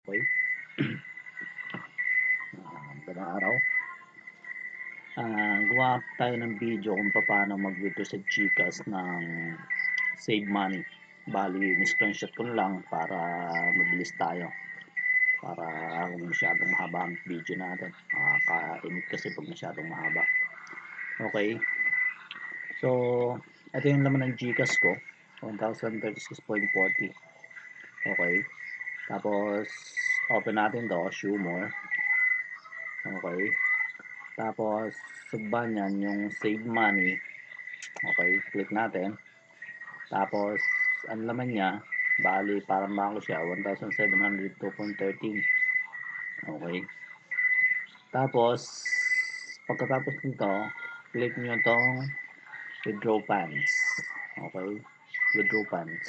Okay. Magandang araw. Gawa tayo ng video kung paano mag-withdraw sa Gcash ng save money. Bali, ni-screenshot ko lang para mabilis tayo. Para kung masyadong mahaba ang video natin. Kainit kasi pag masyadong mahaba. Okay. So, ito yung laman ng Gcash ko. 1,036.40. Okay. Tapos, open natin to. Show more. Okay. Tapos, sugba niyan yung save money. Okay, click natin. Tapos, ang laman niya, bali, parang bangko siya, 1,702.13. Okay. Tapos, pagkatapos nito, click nyo tong withdraw funds. Okay, withdraw funds.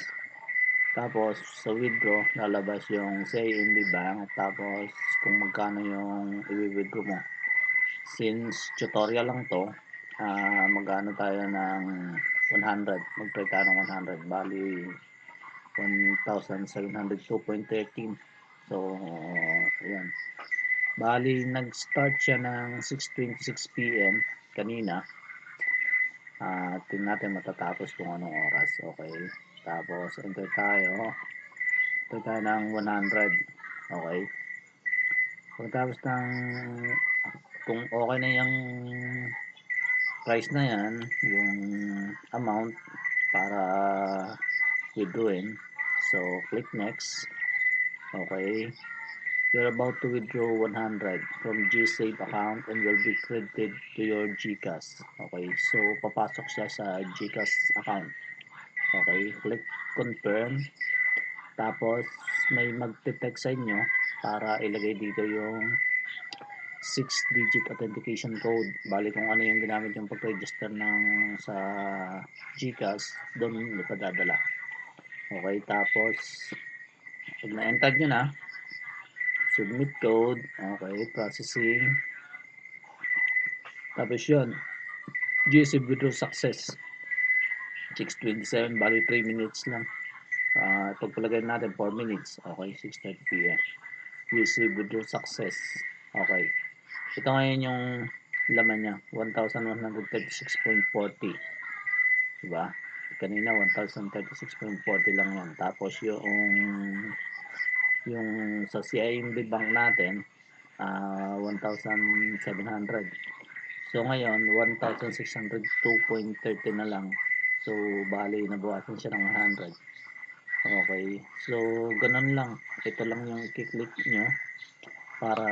Tapos, sa withdraw, lalabas yung CIMB Bank. Tapos, kung magkano yung i-withdraw mo. Since tutorial lang to, mag-ano tayo ng 100. Mag-try tayo ng 100. Bali, 1,702.13. So, ayan. Bali, nag-start siya ng 6:26 PM kanina. Tingnan natin matatapos kung anong oras. Okay. Tapos, enter tayo. Enter tayo ng 100. Okay. Pagkatapos ng kung okay na yung price na yan, yung amount para withdrawin. So, click next. Okay. You're about to withdraw 100 from GSave account and will be credited to your Gcash. Okay. So, papasok siya sa Gcash account. Okay. Click confirm. Tapos, may magte-text sa inyo para ilagay dito yung 6-digit authentication code. Bali kung ano yung ginamit yung pag-register ng sa Gcash, doon ipadadala. Okay, tapos pag na-enter nyo na, submit code. Okay, processing. Tapos yun, GSave withdraw success. 6:27, bali 3 minutes lang. Pagpalagay natin 4 minutes. Okay, 6:30 PM. GSave withdraw success. Okay. Ito ngayon yung laman niya, 1,136.40. Diba? Kanina 1,036.40 lang yan. Tapos yung sa CIMB Bank natin, 1,700. So ngayon, 1,602.30 na lang. So bali, nabawasan siya ng 100. Okay. So ganun lang. Ito lang yung i-click nyo para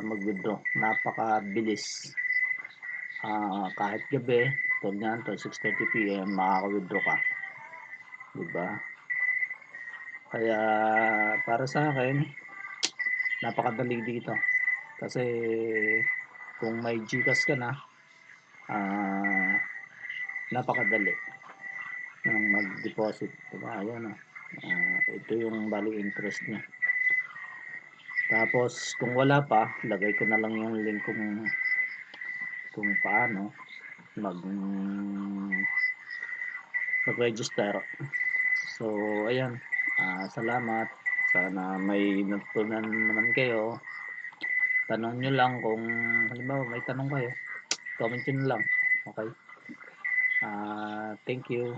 mag-withdraw. Napakabilis. Kahit gabi, tulad nyan, 6:30 PM, makaka-withdraw ka. Diba? Kaya, para sa akin, napakadali dito. Kasi, kung may Gcash ka na, napakadali ng mag-deposit. Diba? Ayan, ito yung bali interest niya. Tapos, kung wala pa, lagay ko na lang yung link kung paano mag-register. So, ayan. Salamat. Sana may natutunan naman kayo. Tanong nyo lang kung halimbawa may tanong kayo. Comment nyo lang. Okay? Thank you.